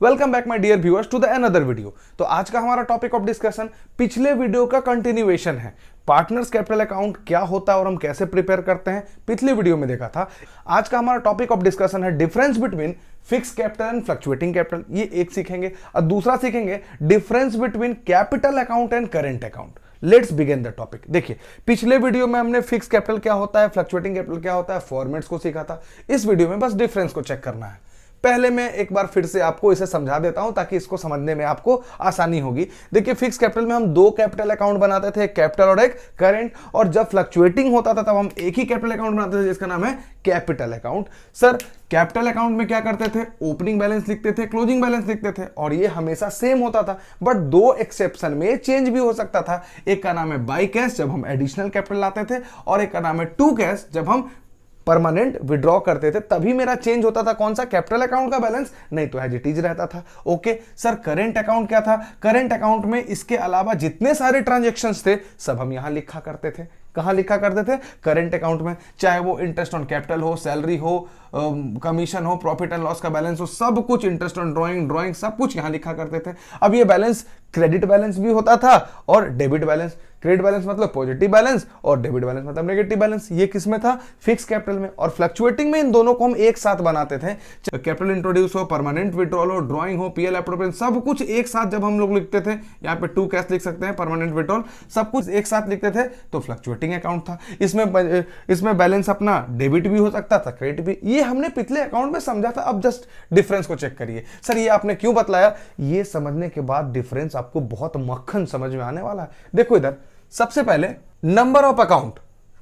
Welcome back my dear viewers to the another video. तो आज का हमारा टॉपिक ऑफ डिस्कशन पिछले वीडियो का कंटिन्यूएशन है। पार्टनर्स कैपिटल अकाउंट क्या होता है और हम कैसे प्रिपेयर करते हैं, पिछले वीडियो में देखा था। आज का हमारा टॉपिक ऑफ डिस्कशन है difference between fix capital and fluctuating capital. ये एक सीखेंगे और दूसरा सीखेंगे difference between capital account and current account. Let's begin the topic. देखिए, पिछले वीडियो में हमने फिक्स कैपिटल क्या होता है, फ्लक्चुएटिंग कैपिटल क्या होता है, फॉर्मेट्स को सीखा था। इस वीडियो में बस डिफरेंस को चेक करना है। पहले मैं एक बार फिर से आपको इसे समझा देता हूं ताकि इसको समझने में आपको आसानी होगी। देखिए, फिक्स कैपिटल में हम दो कैपिटल अकाउंट बनाते थे, एक कैपिटल और एक करेंट, और जब फ्लक्चुएटिंग होता था तब हम एक ही कैपिटल अकाउंट बनाते थे जिसका नाम है capital account. Sir, capital account में क्या करते थे, ओपनिंग बैलेंस लिखते थे, क्लोजिंग बैलेंस लिखते थे, और ये हमेशा सेम होता था। बट दो एक्सेप्शन में चेंज भी हो सकता था। एक का नाम है बाई कैश जब हम एडिशनल कैपिटल लाते थे, और एक का नाम है टू कैश जब हम परमानेंट विड्रॉ करते थे। तभी मेरा चेंज होता था कौन सा, कैपिटल अकाउंट का बैलेंस, नहीं तो एज इट इज रहता था। ओके सर, करेंट अकाउंट क्या था? करेंट अकाउंट में इसके अलावा जितने सारे ट्रांजैक्शंस थे सब हम यहां लिखा करते थे। कहां लिखा करते थे? करेंट अकाउंट में। चाहे वो इंटरेस्ट ऑन कैपिटल हो, सैलरी हो, कमीशन हो, प्रॉफिट एंड लॉस का बैलेंस हो, सब कुछ, इंटरेस्ट ऑन ड्राइंग सब कुछ यहां लिखा करते थे। अब ये बैलेंस क्रेडिट बैलेंस भी होता था और डेबिट बैलेंस। क्रेडिट बैलेंस मतलब पॉजिटिव बैलेंस और डेबिट बैलेंस मतलब नेगेटिव बैलेंस। ये किस में था? फिक्स कैपिटल में। और फ्लक्चुएटिंग में इन दोनों को हम एक साथ बनाते थे। कैपिटल इंट्रोड्यूस हो, परमानेंट विड्रॉल हो, ड्राइंग हो, पीएल अप्रोप्रिएशन, सब कुछ एक साथ जब हम लोग लिखते थे, यहाँ पे टू कैश लिख सकते हैं, परमानेंट विड्रॉल, सब कुछ एक साथ लिखते थे, तो फ्लक्चुएटिंग अकाउंट था। इसमें बैलेंस अपना डेबिट भी हो सकता था, क्रेडिट भी। ये हमने पिछले अकाउंट में समझा था। अब जस्ट डिफरेंस को चेक करिए। सर, ये आपने क्यों बतलाया? ये समझने के बाद डिफरेंस आपको बहुत मक्खन समझ में आने वाला है। देखो इधर, सबसे पहले number of account.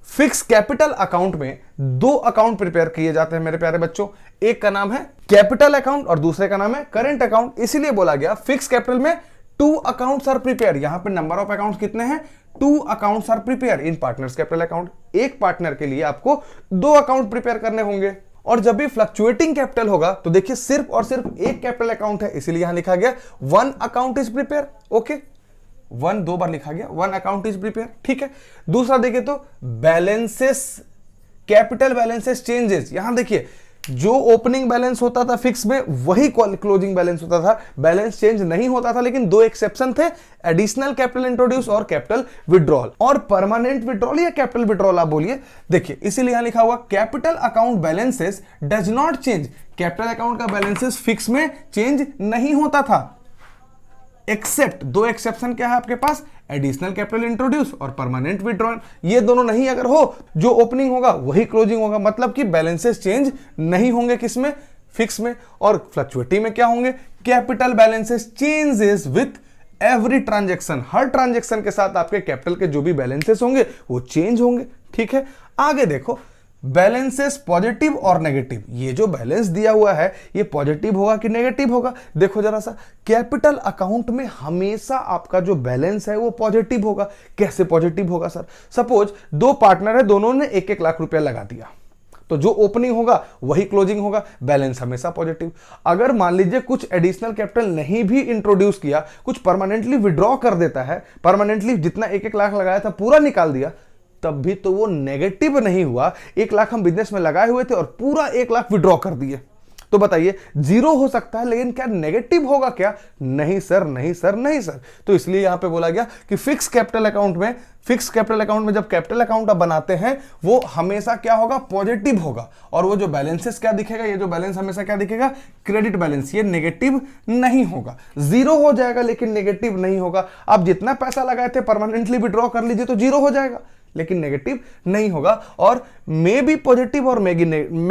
Fix capital account में दो अकाउंट प्रिपेयर किए जाते हैं मेरे प्यारे बच्चों। एक का नाम है कैपिटल अकाउंट और दूसरे का नाम है करेंट अकाउंट। इसीलिए बोला गया फिक्स कैपिटल में टू अकाउंट्स आर प्रिपेयर। यहां पे नंबर ऑफ अकाउंट्स कितने हैं? Two accounts are prepare in partners capital account. एक पार्टनर के लिए आपको दो अकाउंट प्रिपेयर करने होंगे। और जब भी फ्लक्चुएटिंग कैपिटल होगा तो देखिए सिर्फ और सिर्फ एक कैपिटल अकाउंट है, इसीलिए यहां लिखा गया one account is prepare. Okay, one दो बार लिखा गया, वन अकाउंट इज प्रिपेयर। ठीक है। दूसरा देखिए तो बैलेंसेस, कैपिटल बैलेंसेस चेंजेस। यहां देखिए, जो ओपनिंग बैलेंस होता था फिक्स में वही क्लोजिंग बैलेंस होता था, बैलेंस चेंज नहीं होता था। लेकिन दो एक्सेप्शन थे, एडिशनल कैपिटल इंट्रोड्यूस और कैपिटल विड्रॉल। और परमानेंट विड्रॉल या कैपिटल विड्रॉल आप बोलिए। देखिए, इसीलिए यहां लिखा हुआ capital account balances does not change. Capital account का बैलेंसेस फिक्स में चेंज नहीं होता था, एक्सेप्ट दो एक्सेप्शन क्या है आपके पास, एडिशनल कैपिटल इंट्रोड्यूस और परमानेंट विड्रॉल। ये दोनों नहीं अगर हो, जो ओपनिंग होगा वही क्लोजिंग होगा, मतलब कि बैलेंसेस चेंज नहीं होंगे किसमें, फिक्स में। और फ्लक्चुएटिंग में क्या होंगे, capital balances changes with every transaction. Her transaction के साथ आपके कैपिटल के जो भी बैलेंसेस होंगे वो चेंज होंगे। ठीक है। आगे देखो, बैलेंसेस पॉजिटिव और नेगेटिव। ये जो बैलेंस दिया हुआ है ये पॉजिटिव होगा कि नेगेटिव होगा? देखो जरा सा, कैपिटल अकाउंट में हमेशा आपका जो बैलेंस है वो पॉजिटिव होगा। कैसे पॉजिटिव होगा सर? सपोज दो पार्टनर है, दोनों ने 1-1 लाख रुपया लगा दिया, तो जो ओपनिंग होगा वही क्लोजिंग होगा, बैलेंस हमेशा पॉजिटिव। अगर मान लीजिए कुछ एडिशनल कैपिटल नहीं भी इंट्रोड्यूस किया, कुछ परमानेंटली विड्रॉ कर देता है, परमानेंटली जितना 1-1 लाख लगाया था पूरा निकाल दिया, तब भी तो वो नेगेटिव नहीं हुआ। 1 लाख हम बिजनेस में लगाए हुए थे और पूरा 1 लाख विड्रॉ कर दिए, तो बताइए जीरो हो सकता है, लेकिन क्या नेगेटिव होगा क्या? नहीं सर, नहीं सर, नहीं सर। तो इसलिए यहां पे बोला गया कि फिक्स कैपिटल अकाउंट में जब कैपिटल अकाउंट आप बनाते हैं वो हमेशा क्या होगा, पॉजिटिव होगा। और वो जो बैलेंसेस क्या दिखेगा, ये जो बैलेंस हमेशा क्या दिखेगा, क्रेडिट बैलेंस। ये नेगेटिव नहीं होगा, जीरो हो जाएगा लेकिन नेगेटिव नहीं होगा। आप जितना पैसा लगाए थे परमानेंटली विड्रॉ कर लीजिए तो जीरो हो जाएगा, लेकिन नेगेटिव नहीं होगा। और मे बी पॉजिटिव और मे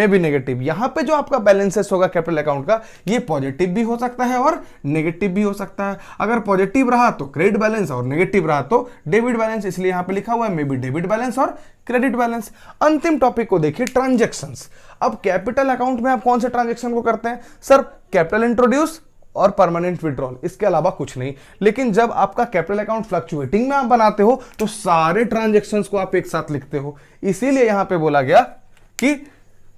बी नेगेटिव। यहां पे जो आपका बैलेंसेस होगा कैपिटल अकाउंट का, ये पॉजिटिव भी हो सकता है और नेगेटिव भी हो सकता है। अगर पॉजिटिव रहा तो क्रेडिट बैलेंस और नेगेटिव रहा तो डेबिट बैलेंस, इसलिए यहां पे लिखा हुआ है मे बी डेबिट बैलेंस और क्रेडिट बैलेंस। अंतिम टॉपिक को देखिए, ट्रांजैक्शंस। अब कैपिटल अकाउंट में आप कौन से ट्रांजैक्शन को करते हैं? सर, कैपिटल इंट्रोड्यूस और परमानेंट विड्रॉल, इसके अलावा कुछ नहीं। लेकिन जब आपका कैपिटल अकाउंट फ्लक्चुएटिंग में आप बनाते हो तो सारे ट्रांजैक्शंस को आप एक साथ लिखते हो। इसीलिए यहां पे बोला गया कि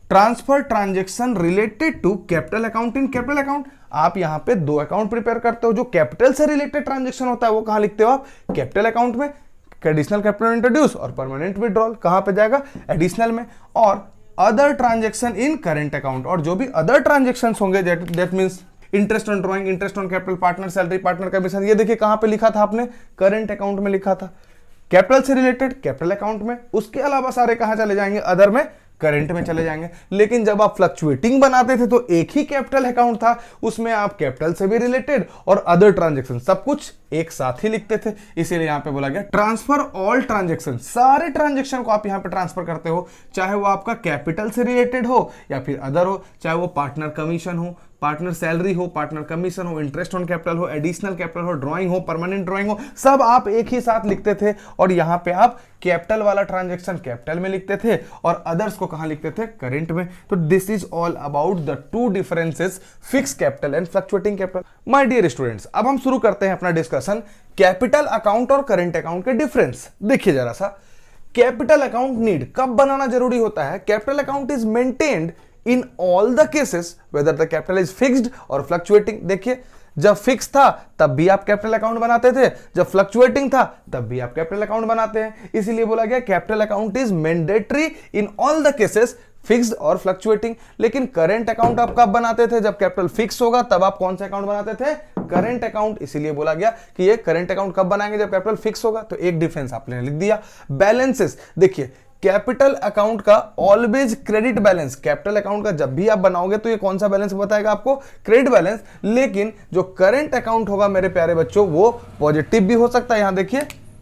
transfer transaction related to capital account in capital account. आप यहां पे दो अकाउंट प्रिपेयर करते हो। जो कैपिटल से रिलेटेड ट्रांजैक्शन होता है वो कहां लिखते हो आप? कैपिटल अकाउंट में। एडिशनल कैपिटल इंट्रोड्यूस और परमानेंट विड्रॉल कहां पे जाएगा? एडिशनल में। और other transaction in current account, और जो भी अदर ट्रांजैक्शंस होंगे that means interest on drawing, interest on capital, partner salary, partner commission, ये देखिए कहां पे लिखा था आपने, करंट अकाउंट में लिखा था। कैपिटल से रिलेटेड कैपिटल अकाउंट में, उसके अलावा सारे कहां चले जाएंगे, अदर में, करंट में चले जाएंगे। लेकिन जब आप फ्लक्चुएटिंग बनाते थे तो एक ही कैपिटल अकाउंट था, उसमें आप कैपिटल से भी रिलेटेड और अदर ट्रांजैक्शन सब कुछ एक साथ ही लिखते थे। इसीलिए यहां पे बोला गया ट्रांसफर ऑल ट्रांजैक्शन, सारे ट्रांजैक्शन को आप यहां पे ट्रांसफर करते हो, चाहे वो आपका कैपिटल से रिलेटेड हो या फिर अदर हो, चाहे वो पार्टनर कमीशन हो, पार्टनर सैलरी हो, पार्टनर कमीशन हो, इंटरेस्ट ऑन कैपिटल हो, एडिशनल कैपिटल हो, ड्राइंग हो, परमानेंट ड्राइंग हो, सब आप एक ही साथ लिखते थे। और यहां पे आप कैपिटल वाला ट्रांजैक्शन कैपिटल में लिखते थे और अदर्स को कहां लिखते थे, करंट में। तो this is all about the two differences, fix capital and fluctuating capital. My dear students, अब हम शुरू करते हैं अपना डिस्कशन कैपिटल अकाउंट और करंट अकाउंट के डिफरेंस। देखिए जरा सा, कैपिटल अकाउंट नीड कब बनाना जरूरी होता है, capital account is maintained in all the cases whether the capital is fixed or fluctuating। देखिए जब फिक्स था तब भी आप कैपिटल अकाउंट बनाते थे, जब फ्लक्चुएटिंग था तब भी आप कैपिटल अकाउंट बनाते हैं। इसीलिए बोला गया capital account is mandatory in all the cases, fixed और फ्लक्चुएटिंग। लेकिन करंट अकाउंट आप कब बनाते थे, जब कैपिटल फिक्स होगा तब आप कौन सा अकाउंट बनाते थे, करंट अकाउंट। इसीलिए बोला गया कि ये करंट अकाउंट कब बनाएंगे, जब कैपिटल फिक्स होगा। तो एक डिफरेंस आपने लिख दिया। बैलेंसेस, देखिए कैपिटल अकाउंट का always credit balance, capital account का जब भी आप बनाओगे तो ये कौन सा बैलेंस बताएगा आपको, क्रेडिट बैलेंस। लेकिन जो करंट अकाउंट होगा मेरे प्यारे बच्चों, वो पॉजिटिव भी हो सकता है, यहां देखिए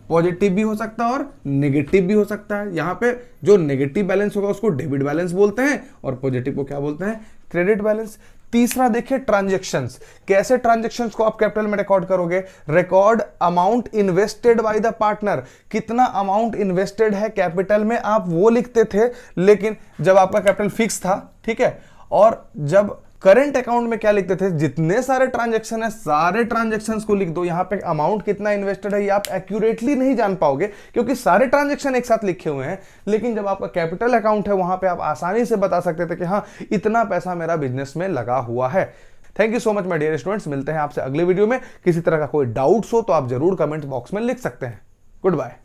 पॉजिटिव भी हो सकता है और नेगेटिव भी हो सकता है। यहां पे जो नेगेटिव बैलेंस होगा उसको डेबिट बैलेंस बोलते हैं और पॉजिटिव को क्या बोलते हैं, क्रेडिट बैलेंस। तीसरा देखिए ट्रांजैक्शंस, कैसे ट्रांजैक्शंस को आप कैपिटल में रिकॉर्ड करोगे, record amount invested by the partner, कितना अमाउंट इन्वेस्टेड है कैपिटल में आप वो लिखते थे। लेकिन जब आपका कैपिटल फिक्स था, ठीक है, और जब करंट अकाउंट में क्या लिखते थे, जितने सारे ट्रांजैक्शन है सारे ट्रांजैक्शंस को लिख दो। यहां पे अमाउंट कितना इन्वेस्टेड है ये आप एक्यूरेटली नहीं जान पाओगे क्योंकि सारे ट्रांजैक्शन एक साथ लिखे हुए हैं। लेकिन जब आपका कैपिटल अकाउंट है वहां पे आप आसानी से बता सकते थे कि हाँ इतना पैसा मेरा बिजनेस में लगा हुआ है। Thank you so much my dear students, मिलते हैं आपसे अगले वीडियो में। किसी तरह का कोई डाउट्स हो तो आप जरूर कमेंट बॉक्स में लिख सकते हैं। Good bye.